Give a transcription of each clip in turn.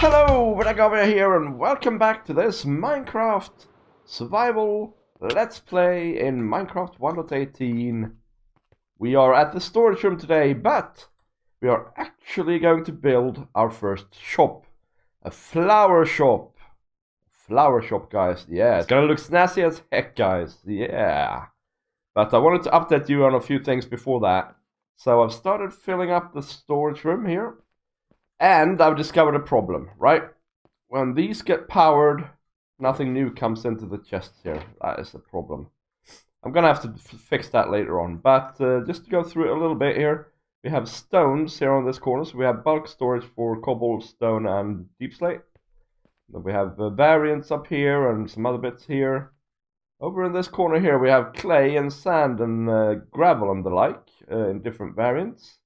Hello, Vidargavia here, and welcome back to this Minecraft survival Let's Play in Minecraft 1.18. We are at the storage room today, but we are actually going to build our first shop. A flower shop. Flower shop, guys. Yeah, it's gonna look snazzy as heck, guys. Yeah. But I wanted to update you on a few things before that. So I've started filling up the storage room here. And I've discovered a problem, right? When these get powered, nothing new comes into the chests here. That is a problem. I'm gonna have to fix that later on. But just to go through it a little bit here, we have stones here on this corner. So we have bulk storage for cobblestone and deep slate. Then we have variants up here and some other bits here. Over in this corner here, we have clay and sand and gravel and the like in different variants.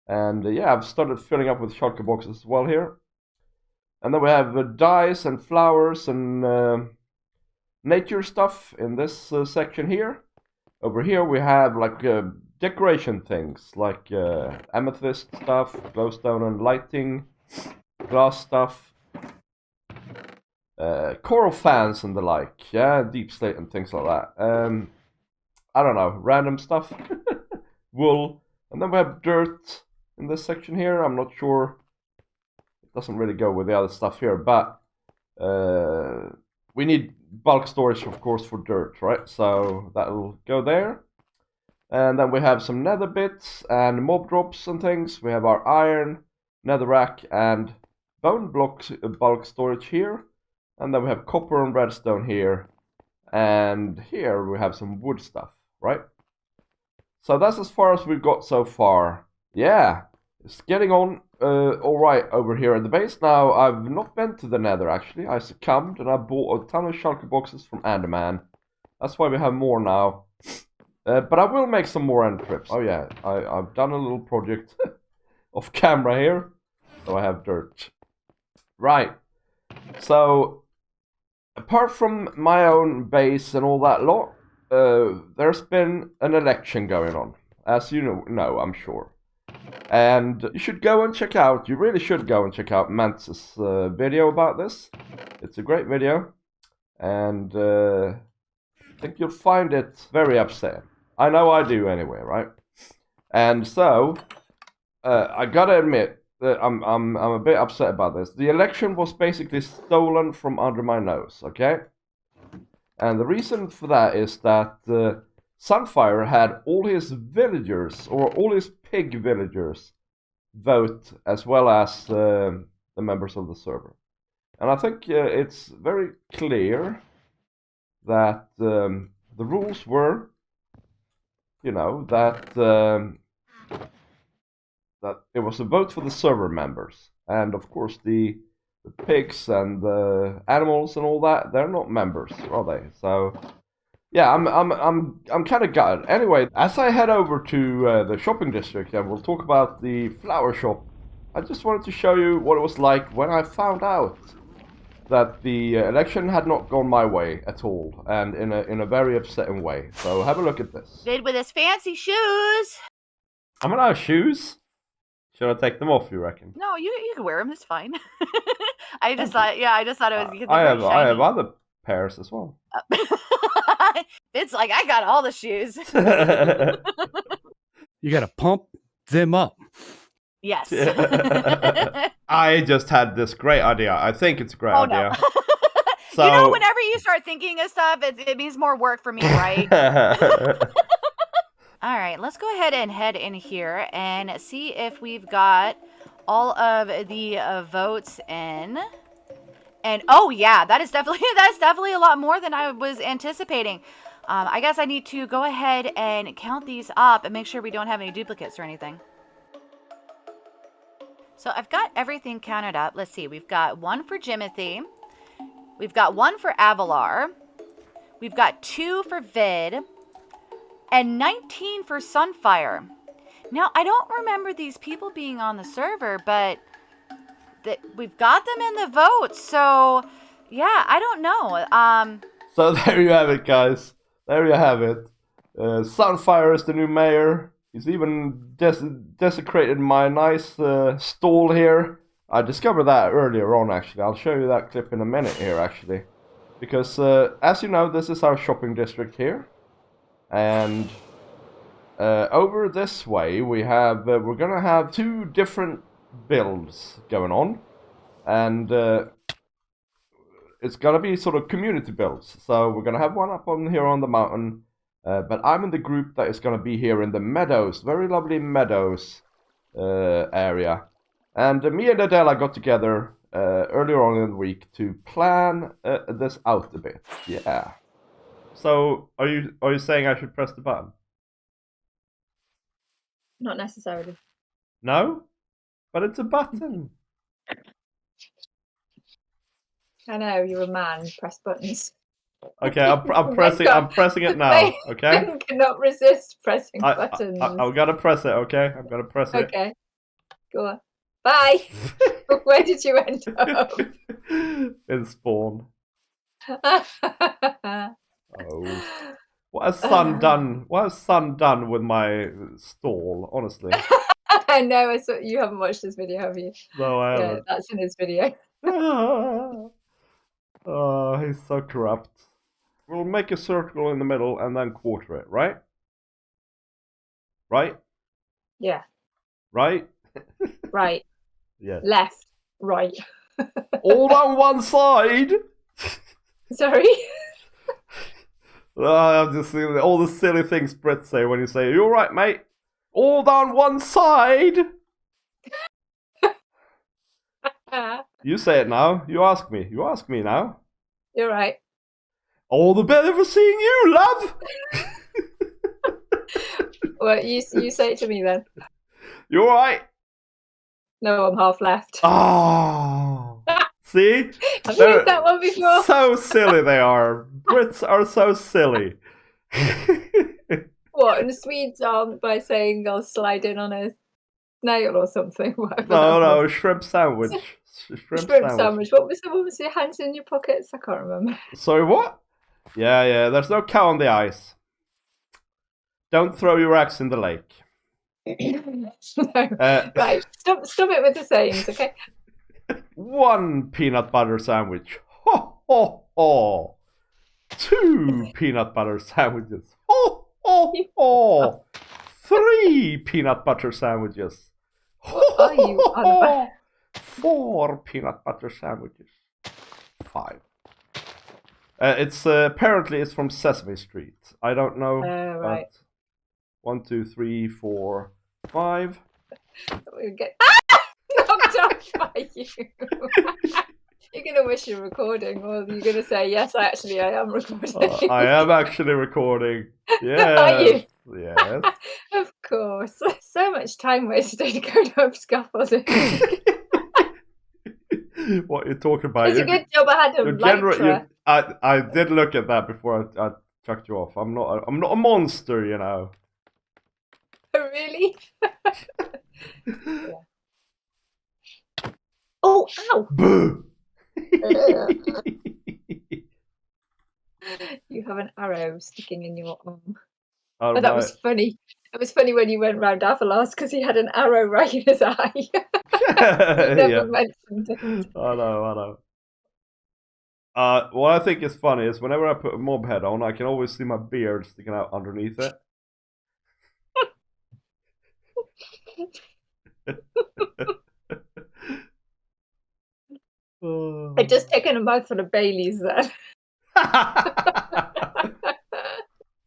And yeah, I've started filling up with shulker boxes as well here. And then we have dyes and flowers and nature stuff in this section here. Over here we have like decoration things, like amethyst stuff, glowstone and lighting, glass stuff, coral fans and the like, yeah, deep slate and things like that. I don't know, random stuff, wool, and then we have dirt in this section here. I'm not sure, it doesn't really go with the other stuff here, but we need bulk storage, of course, for dirt, right? So that'll go there. And then we have some nether bits and mob drops and things. We have our iron, netherrack, and bone blocks bulk storage here. And then we have copper and redstone here. And here we have some wood stuff, right? So that's as far as we've got so far. Yeah, it's getting on alright over here at the base. Now, I've not been to the nether, actually. I succumbed and I bought a ton of shulker boxes from Enderman. That's why we have more now. But I will make some more end trips. Oh yeah, I've done a little project off camera here. So I have dirt. Right. So, apart from my own base and all that lot, there's been an election going on. As you know, I'm sure. And you should go and check out, you really should go and check out Mantz's video about this. It's a great video. And I think you'll find it very upsetting. I know I do anyway, right? And so, I gotta admit that I'm a bit upset about this. The election was basically stolen from under my nose, okay? And the reason for that is that Sunfire had all his villagers, or all his pig villagers, vote, as well as the members of the server. And I think it's very clear that the rules were, you know, that that it was a vote for the server members. And of course the pigs and the animals and all that, they're not members, are they? So yeah, I'm kind of gutted. Anyway, as I head over to the shopping district and we'll talk about the flower shop, I just wanted to show you what it was like when I found out that the election had not gone my way at all, and in a very upsetting way. So have a look at this. Did with his fancy shoes. I'm gonna have shoes. Should I take them off, you reckon? No, you can wear them. It's fine. I just thought it was because I have other pairs as well. It's like I got all the shoes. You gotta pump them up. Yes. I just had this great idea. I think it's a great idea. No. So, you know, whenever you start thinking of stuff, it means more work for me, right? All right, let's go ahead and head in here and see if we've got all of the votes in. And oh yeah, that's definitely a lot more than I was anticipating. I guess I need to go ahead and count these up and make sure we don't have any duplicates or anything. So I've got everything counted up. Let's see, we've got one for Jimothy. We've got one for Avalar. We've got 2 for Vid. And 19 for Sunfire. Now, I don't remember these people being on the server, but we've got them in the votes. So, yeah, I don't know. So there you have it, guys. There you have it. Sunfire is the new mayor. He's even desecrated my nice stall here I discovered that earlier on, actually. I'll show you that clip in a minute here, actually. Because, as you know, this is our shopping district here. And over this way, we have, we're gonna have 2 different builds going on. And it's gonna be sort of community builds. So we're gonna have one up on here on the mountain. But I'm in the group that is gonna be here in the meadows. Very lovely meadows area. And me and Adela got together earlier on in the week to plan this out a bit. Yeah. So, are you saying I should press the button? Not necessarily. No? But it's a button. I know, you're a man, you press buttons. Okay, I'm pressing it now, okay? I cannot resist pressing buttons. I'm gonna press it, okay? I'm gonna press it. Okay. Go on. Bye! Where did you end up? In spawn. Oh. What has Sun done with my stall, honestly? I know, you haven't watched this video, have you? No, I haven't. Yeah, that's in his video. Oh, he's so corrupt. We'll make a circle in the middle and then quarter it, right? Right? Yeah. Right? Right. Yeah. Left. Right. All on one side! Sorry? I'm just seeing all the silly things Brits say when you say, "You're right, mate. All down one side." You say it now. You ask me. You ask me now. You're right. All the better for seeing you, love. Well, you say it to me then. You alright? No, I'm half left. Oh. See? Have you heard that one before? So silly they are. Brits are so silly. What, and the Swedes aren't by saying I'll slide in on a snail or something? Whatever. No, shrimp sandwich. Shrimp sandwich. What was the one with your hands in your pockets? I can't remember. Sorry, what? Yeah, there's no cow on the ice. Don't throw your axe in the lake. No. Right, stop it with the sayings, okay? 1 peanut butter sandwich. Ho, ho, ho. 2 peanut butter sandwiches. Ho, ho, ho. 3 peanut butter sandwiches. What are you on about? 4 peanut butter sandwiches. 5. It's apparently it's from Sesame Street. I don't know. Right. 1, 2, 3, 4, 5. We'll get knocked off by you. You're gonna wish you're recording, or you're gonna say yes. I am recording. I am actually recording. Yes. Are you? Yes. Of course. So much time wasted going up scaffolding. What are you talking about? It's a good job I had a lycra. I did look at that before I chucked you off. I'm not a monster, you know. Really? Yeah. Oh, ow! Boo! You have an arrow sticking in your arm. Oh, that was funny. It was funny when you went round Avalar's because he had an arrow right in his eye. Never mentioned it. I know. What I think is funny is whenever I put a mob head on, I can always see my beard sticking out underneath it. I'd just taken a mouthful of Baileys then.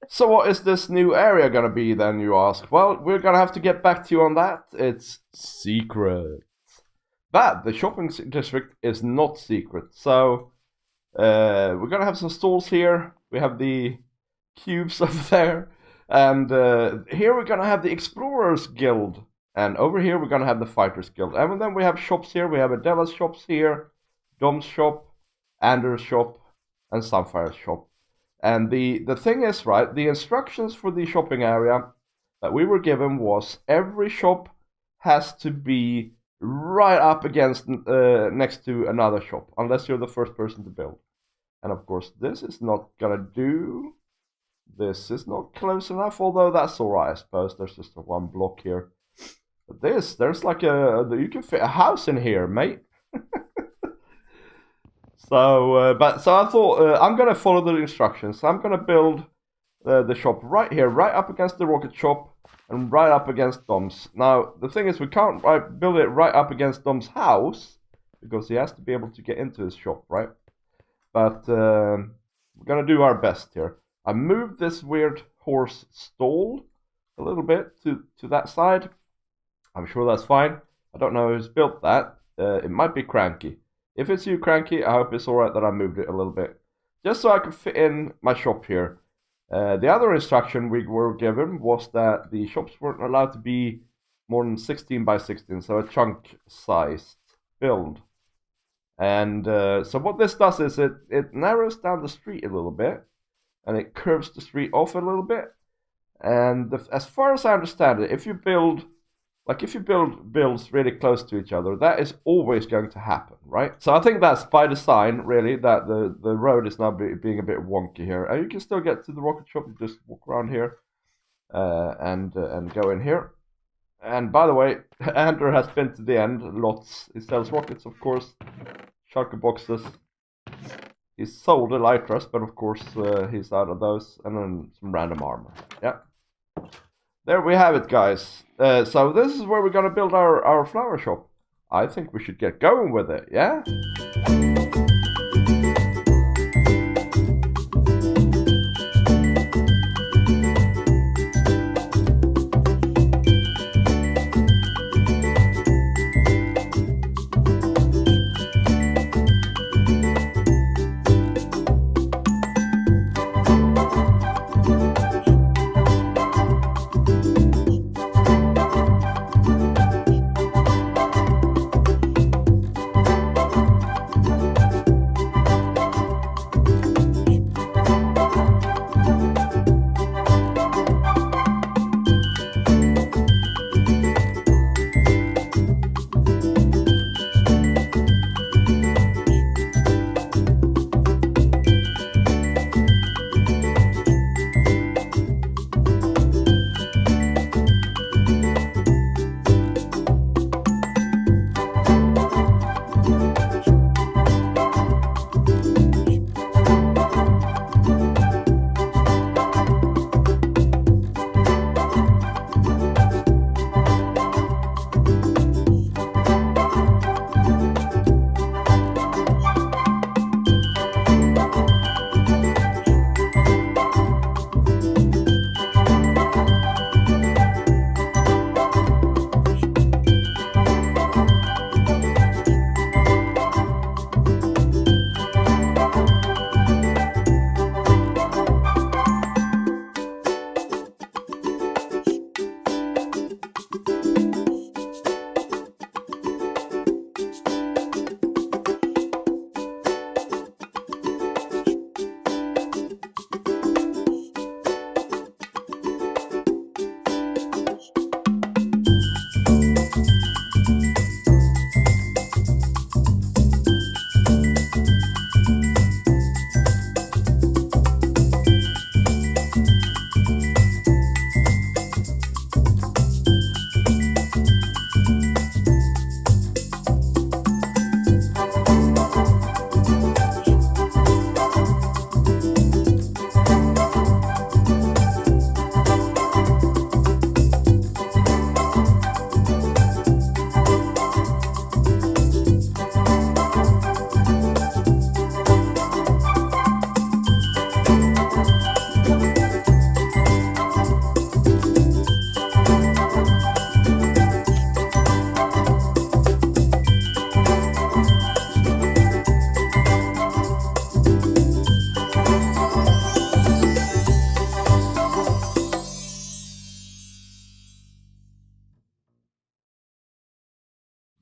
So what is this new area gonna be then, you ask? Well, we're gonna have to get back to you on that. It's secret. But the shopping district is not secret. So we're gonna have some stalls here. We have the cubes over there. And here we're gonna have the Explorers Guild. And over here we're gonna have the Fighters Guild. And then we have shops here. We have Adela's shops here, Dom's shop, Anders' shop, and Sunfire's shop. And the thing is, right, the instructions for the shopping area that we were given was every shop has to be right up against next to another shop, unless you're the first person to build. And of course, this is not gonna do. This is not close enough, although that's alright, I suppose. There's just a 1 block here. But there's like you can fit a house in here, mate. So I thought I'm gonna follow the instructions. I'm gonna build the shop right here, right up against the rocket shop, and right up against Dom's. Now the thing is, we can't build it right up against Dom's house because he has to be able to get into his shop, right? But we're gonna do our best here. I moved this weird horse stall a little bit to that side. I'm sure that's fine. I don't know who's built that. It might be Cranky. If it's you, Cranky, I hope it's alright that I moved it a little bit. Just so I could fit in my shop here. The other instruction we were given was that the shops weren't allowed to be more than 16 by 16, so a chunk-sized build. And so what this does is it narrows down the street a little bit, and it curves the street off a little bit. And as far as I understand it, if you build builds really close to each other, that is always going to happen, right? So I think that's by design, really, that the road is now being a bit wonky here. And you can still get to the rocket shop. You just walk around here and go in here. And by the way, Andrew has been to the end lots. He sells rockets, of course, shulker boxes. He sold elytras, but of course he's out of those, and then some random armor. Yeah. There we have it, guys. So this is where we're gonna build our flower shop. I think we should get going with it, yeah?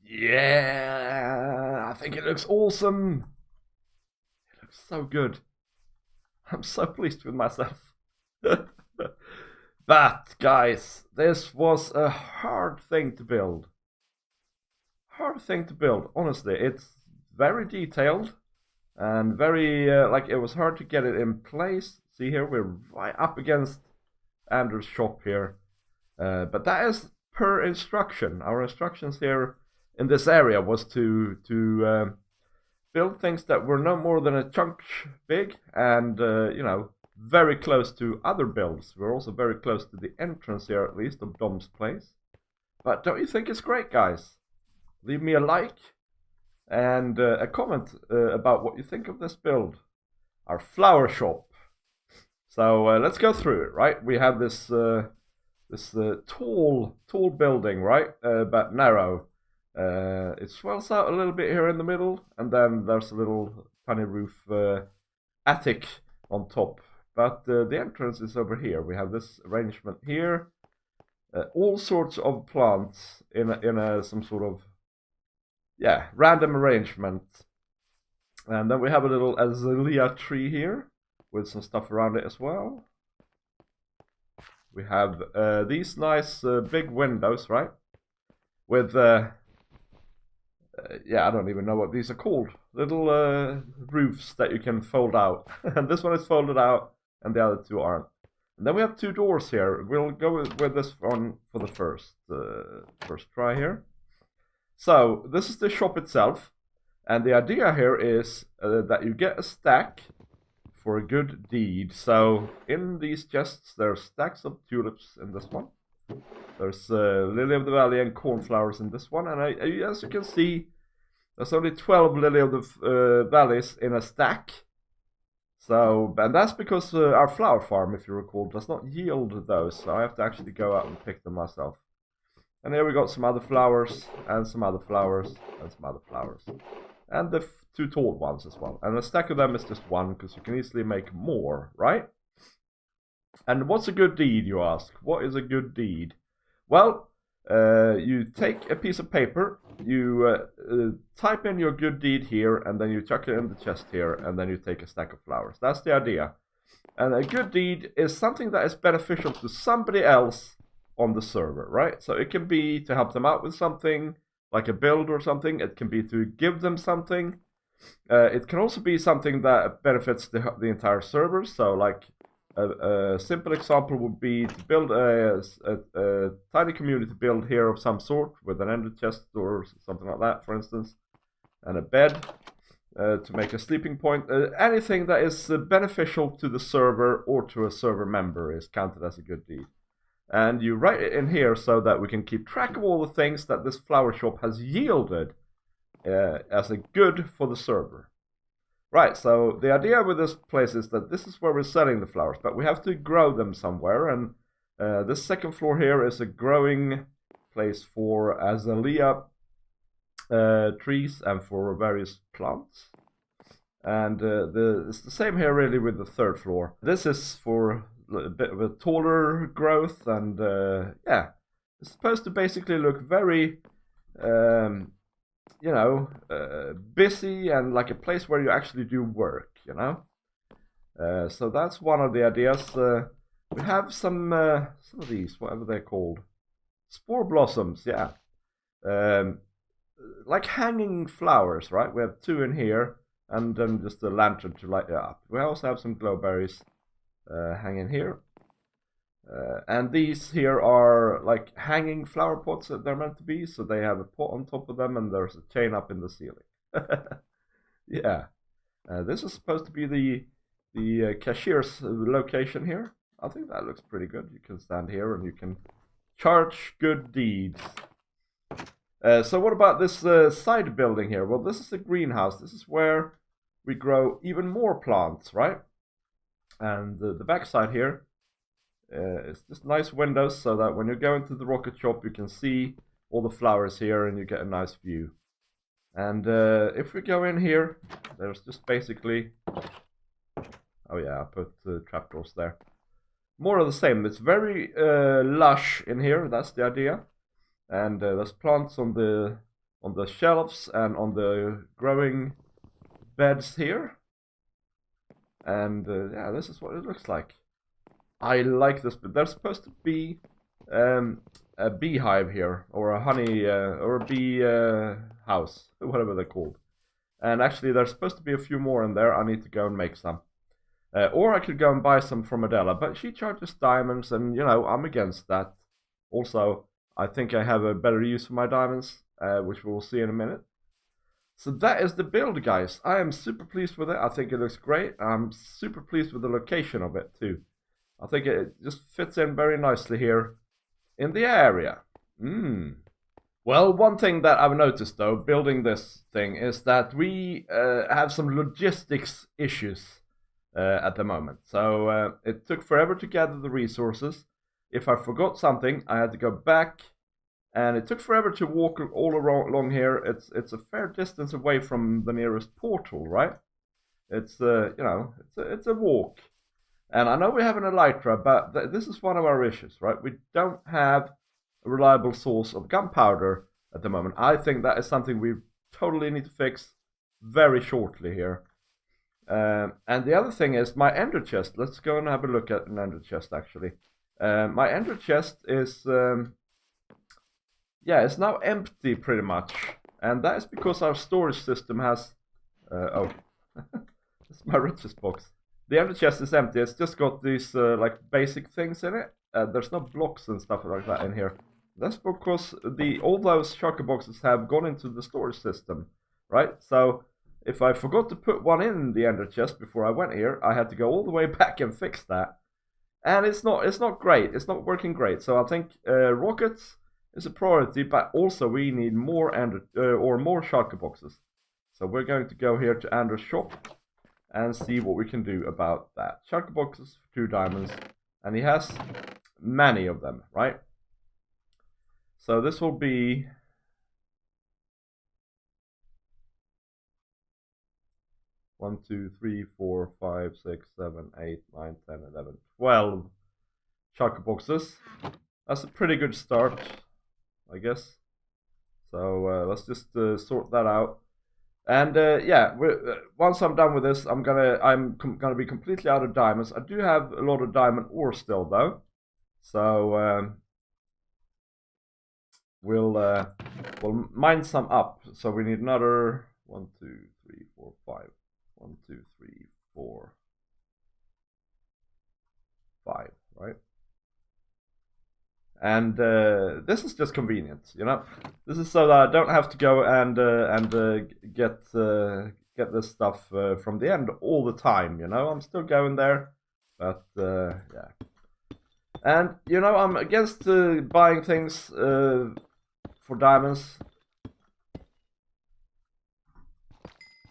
Yeah, I think it looks awesome. It looks so good. I'm so pleased with myself. But, guys, this was a hard thing to build. Hard thing to build, honestly. It's very detailed and very, like, it was hard to get it in place. See here, we're right up against Andrew's shop here. But that is per instruction. Our instructions here in this area was to build things that were no more than a chunk big and, you know, very close to other builds. We're also very close to the entrance here, at least, of Dom's place. But don't you think it's great, guys? Leave me a like and a comment about what you think of this build. Our flower shop. So let's go through it, right? We have this tall building, right? But narrow. It swells out a little bit here in the middle, and then there's a little tiny roof attic on top. But the entrance is over here. We have this arrangement here. All sorts of plants in some sort of, yeah, random arrangement. And then we have a little azalea tree here with some stuff around it as well. We have these nice big windows, right? With, yeah, I don't even know what these are called. Little roofs that you can fold out. And this one is folded out and the other two aren't. And then we have two doors here. We'll go with this one for the first try here. So this is the shop itself. And the idea here is that you get a stack for a good deed. So in these chests, there are stacks of tulips in this one. There's lily of the valley and cornflowers in this one. And as you can see, there's only 12 lily of the valleys in a stack. So, and that's because our flower farm, if you recall, does not yield those. So I have to actually go out and pick them myself. And here we got some other flowers, and some other flowers, and some other flowers. And the two tall ones as well. And a stack of them is just one, because you can easily make more, right? And what's a good deed, you ask? What is a good deed? Well, you take a piece of paper, you type in your good deed here, and then you chuck it in the chest here, and then you take a stack of flowers. That's the idea. And a good deed is something that is beneficial to somebody else on the server, right? So it can be to help them out with something, like a build or something. It can be to give them something. It can also be something that benefits the entire server. So like a simple example would be to build a tiny community build here of some sort with an ender chest or something like that, for instance, and a bed to make a sleeping point. Anything that is beneficial to the server or to a server member is counted as a good deed. And you write it in here so that we can keep track of all the things that this flower shop has yielded as a good for the server. Right, so the idea with this place is that this is where we're selling the flowers, but we have to grow them somewhere, and this second floor here is a growing place for azalea trees and for various plants. And it's the same here really with the third floor. This is for a bit of a taller growth, and yeah, it's supposed to basically look very you know, busy and like a place where you actually do work, you know. So that's one of the ideas. We have some of these, whatever they're called, spore blossoms, yeah, like hanging flowers, right? We have two in here, and then just a lantern to light it up. We also have some glowberries hanging here. And these here are like hanging flower pots that they're meant to be, so they have a pot on top of them and there's a chain up in the ceiling. Yeah, this is supposed to be the cashier's location here. I think that looks pretty good. You can stand here and you can charge good deeds. So what about this side building here? Well, this is a greenhouse. This is where we grow even more plants, right? And the back side here, it's just nice windows so that when you go into the rocket shop you can see all the flowers here and you get a nice view. And if we go in here, there's just basically, oh yeah, I put trapdoors there. More of the same. It's very lush in here, that's the idea. And there's plants on the shelves and on the growing beds here. And yeah, this is what it looks like. I like this, but there's supposed to be a beehive here, or a honey, or a bee house, whatever they're called. And actually, there's supposed to be a few more in there. I need to go and make some. Or I could go and buy some from Adela, but she charges diamonds, and, you know, I'm against that. Also, I think I have a better use for my diamonds, which we'll see in a minute. So that is the build, guys. I am super pleased with it. I think it looks great. I'm super pleased with the location of it too. I think it just fits in very nicely here in the area. Well, one thing that I've noticed though, building this thing, is that we have some logistics issues at the moment. So it took forever to gather the resources. If I forgot something, I had to go back, and it took forever to walk all along here. It's a fair distance away from the nearest portal, right? It's you know, it's a walk. And I know we have an elytra, but this is one of our issues, right? We don't have a reliable source of gunpowder at the moment. I think that is something we totally need to fix very shortly here. And the other thing is my ender chest. Let's go and have a look at an ender chest, actually. My ender chest is, yeah, it's now empty pretty much. And that is because our storage system has, oh, it's my riches box. The ender chest is empty. It's just got these like basic things in it. There's no blocks and stuff like that in here. That's because all those shulker boxes have gone into the storage system, right? So if I forgot to put one in the ender chest before I went here, I had to go all the way back and fix that. And it's not great. It's not working great. So I think rockets is a priority, but also we need more more shulker boxes. So we're going to go here to Ander's shop and see what we can do about that. Shulker boxes for 2 diamonds, and he has many of them, right? So this will be 1, 2, 3, 4, 5, 6, 7, 8, 9, 10, 11, 12 shulker boxes. That's a pretty good start, I guess. So let's just sort that out. And yeah, once I'm done with this, I'm gonna be completely out of diamonds. I do have a lot of diamond ore still, though. So we'll mine some up. So we need another 1, 2, 3, 4, 5. 1, 2, 3, 4, 5, right? And this is just convenient, you know. This is so that I don't have to go and get this stuff from the end all the time, you know. I'm still going there, but yeah. And you know, I'm against buying things for diamonds,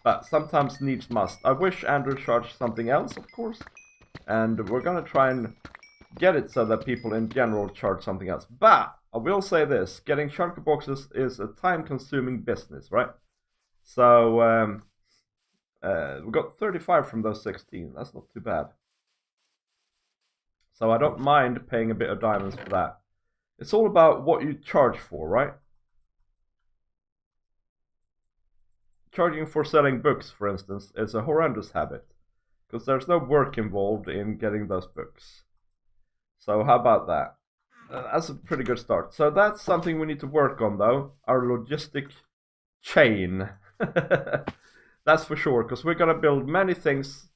but sometimes needs must. I wish Andrew charged something else, of course, and we're gonna try and get it so that people in general charge something else. But I will say this, getting shulker boxes is a time-consuming business, right? So we got 35 from those 16. That's not too bad. So I don't mind paying a bit of diamonds for that. It's all about what you charge for, right? Charging for selling books, for instance, is a horrendous habit, because there's no work involved in getting those books. So how about that? That's a pretty good start. So that's something we need to work on, though. Our logistic chain. That's for sure, because we're going to build many things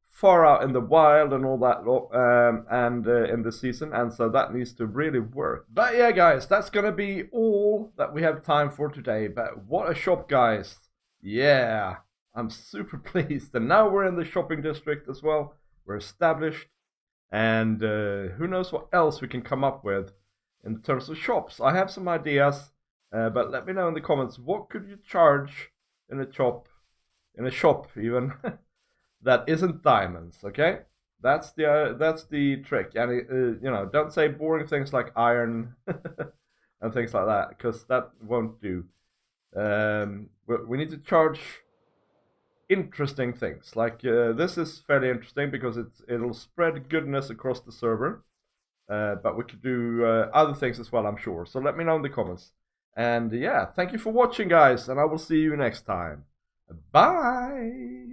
far out in the wild and all that, and in the season, and so that needs to really work. But yeah, guys, that's going to be all that we have time for today. But what a shop, guys. Yeah, I'm super pleased. And now we're in the shopping district as well. We're established. And who knows what else we can come up with in terms of shops. I have some ideas, but let me know in the comments, what could you charge in a shop even, that isn't diamonds, okay? That's the trick. And you know, don't say boring things like iron and things like that, because that won't do. We need to charge interesting things, like this is fairly interesting because it'll spread goodness across the server, but we could do other things as well, I'm sure. So let me know in the comments. And yeah, thank you for watching, guys, and I will see you next time. Bye.